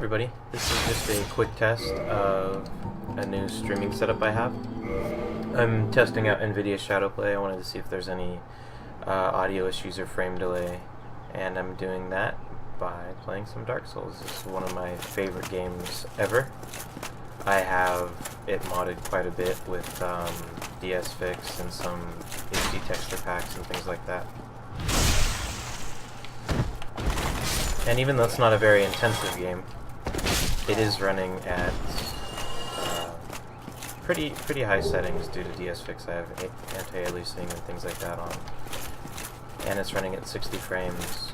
everybody, this is just a quick test of a new streaming setup I have. I'm testing out Nvidia ShadowPlay. I wanted to see if there's any audio issues or frame delay, and I'm doing that by playing some Dark Souls. This is one of my favorite games ever. I have it modded quite a bit with DSFix and some HD texture packs and things like that. And even though it's not a very intensive game, it is running at pretty high settings due to DSFix. I have anti-aliasing and things like that on, and it's running at 60 frames.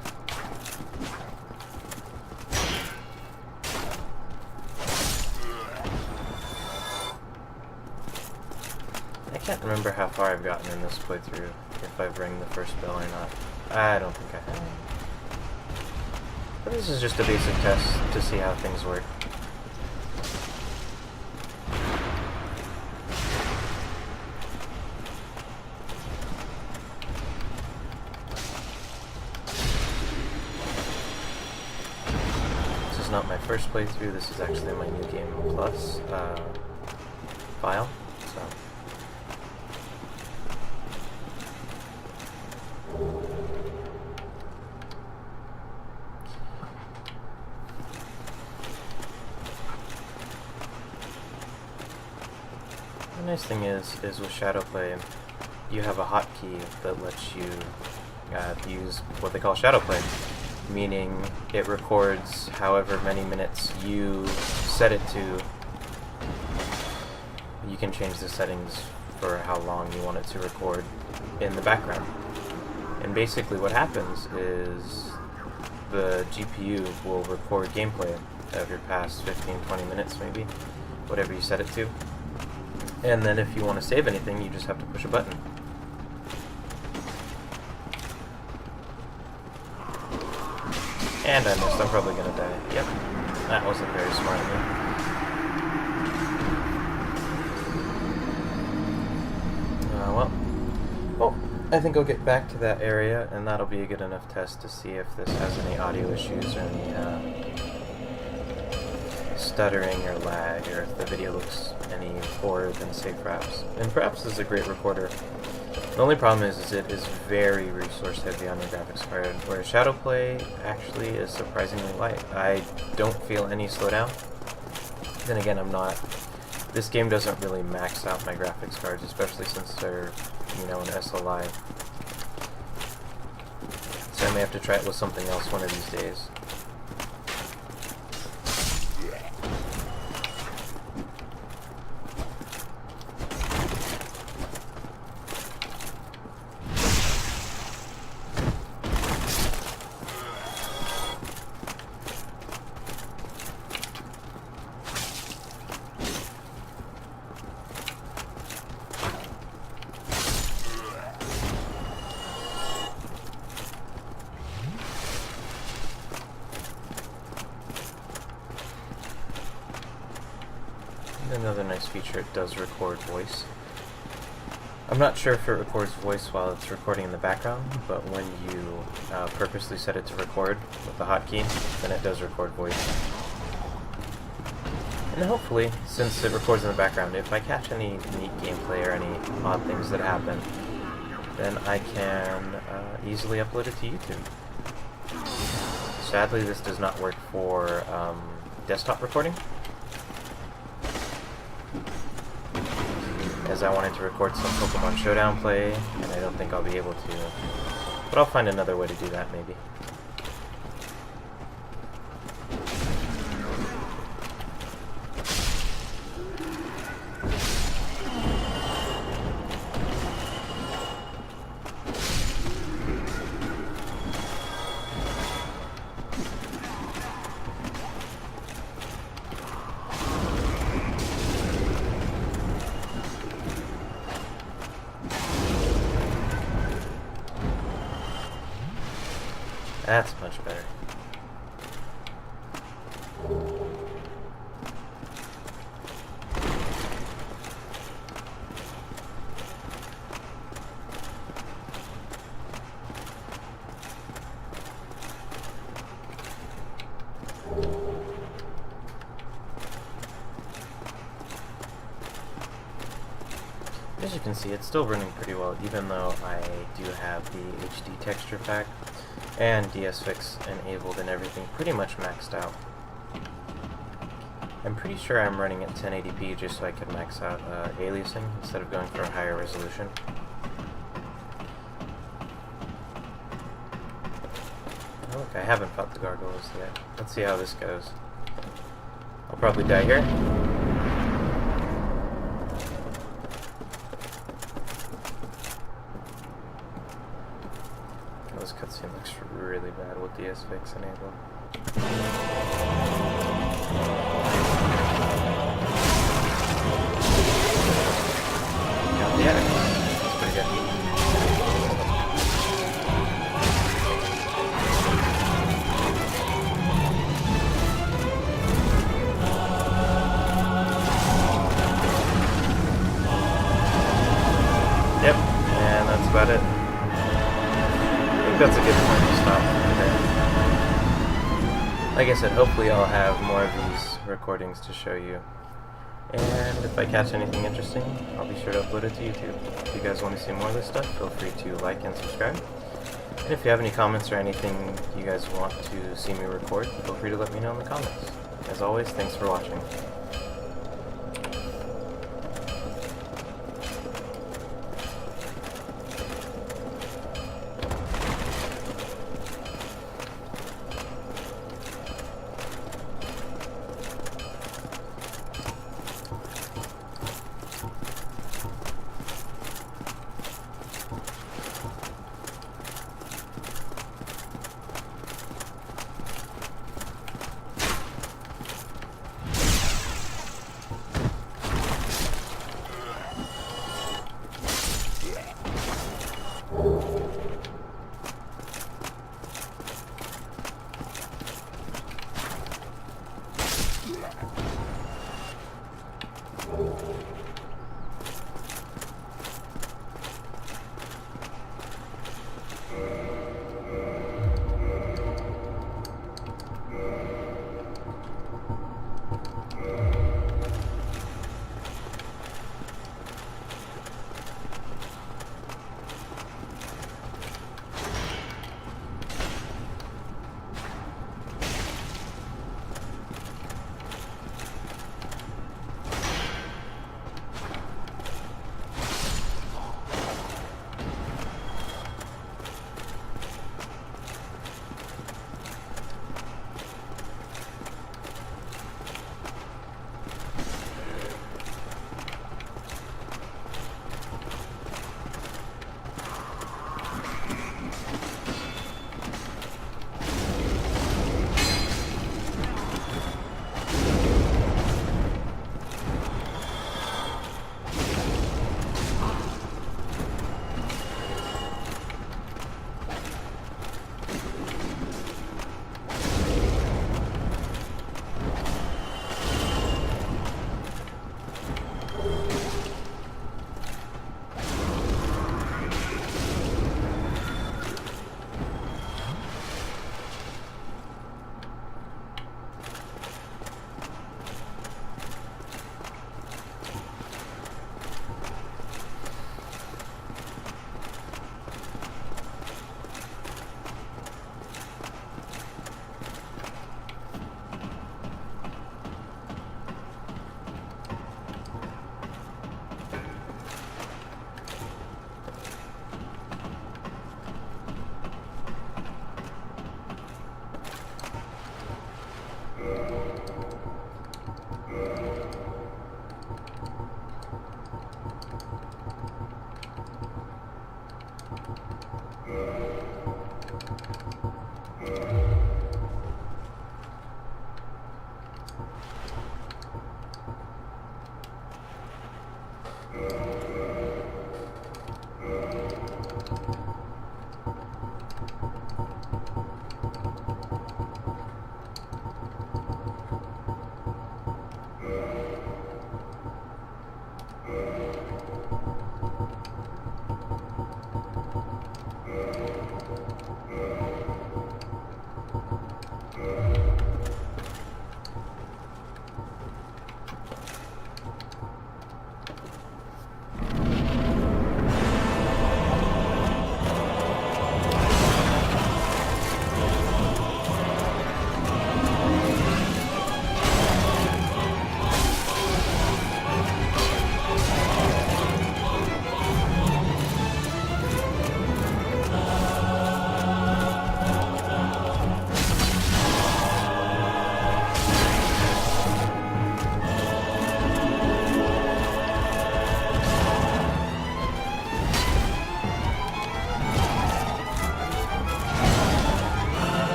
I can't remember how far I've gotten in this playthrough, if I've rang the first bell or not. I don't think I have. But this is just a basic test to see how things work. This is not my first playthrough, this is actually my New Game Plus file. So. The nice thing is with ShadowPlay, you have a hotkey that lets you use what they call ShadowPlay, meaning it records however many minutes you set it to. You can change the settings for how long you want it to record in the background. And basically what happens is the GPU will record gameplay of your past 15-20 minutes maybe, whatever you set it to. And then if you want to save anything, you just have to push a button. And I missed. I'm probably going to die. Yep. That wasn't very smart of me. Well, I think I'll get back to that area, and that'll be a good enough test to see if this has any audio issues or any stuttering or lag, or if the video looks any poorer than, say, Fraps. And Fraps is a great recorder. The only problem is it is very resource heavy on your graphics card, whereas ShadowPlay actually is surprisingly light. I don't feel any slowdown. Then again, this game doesn't really max out my graphics cards, especially since they're, an SLI. So I may have to try it with something else one of these days. Another nice feature, it does record voice. I'm not sure if it records voice while it's recording in the background, but when you purposely set it to record with the hotkey, then it does record voice. And hopefully, since it records in the background, if I catch any neat gameplay or any odd things that happen, then I can easily upload it to YouTube. Sadly, this does not work for desktop recording, as I wanted to record some Pokemon Showdown play, and I don't think I'll be able to. But I'll find another way to do that, maybe. That's much better. As you can see, it's still running pretty well, even though I do have the HD texture pack and DSFix enabled and everything pretty much maxed out. I'm pretty sure I'm running at 1080p just so I can max out aliasing instead of going for a higher resolution. Oh, look, I haven't fought the gargoyles yet. Let's see how this goes. I'll probably die here. Oh, this cutscene looks really bad with DSFix enabled. Yeah, that's pretty good. Yep, and that's about it. I think that's a good point to stop there. Like I said, hopefully I'll have more of these recordings to show you. And if I catch anything interesting, I'll be sure to upload it to YouTube. If you guys want to see more of this stuff, feel free to like and subscribe. And if you have any comments or anything you guys want to see me record, feel free to let me know in the comments. As always, thanks for watching.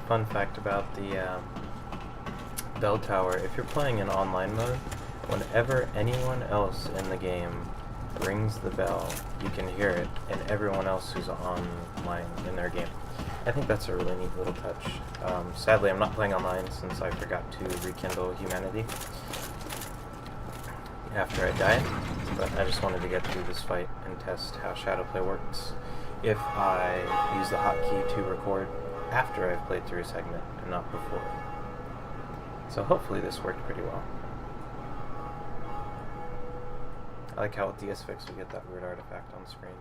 Fun fact about the bell tower, if you're playing in online mode, whenever anyone else in the game rings the bell, you can hear it, and everyone else who's online in their game. I think that's a really neat little touch. Sadly, I'm not playing online since I forgot to rekindle humanity after I died, but I just wanted to get through this fight and test how ShadowPlay works if I use the hotkey to record after I've played through a segment and not before. So hopefully this worked pretty well. I like how with DSFix we get that weird artifact on screen.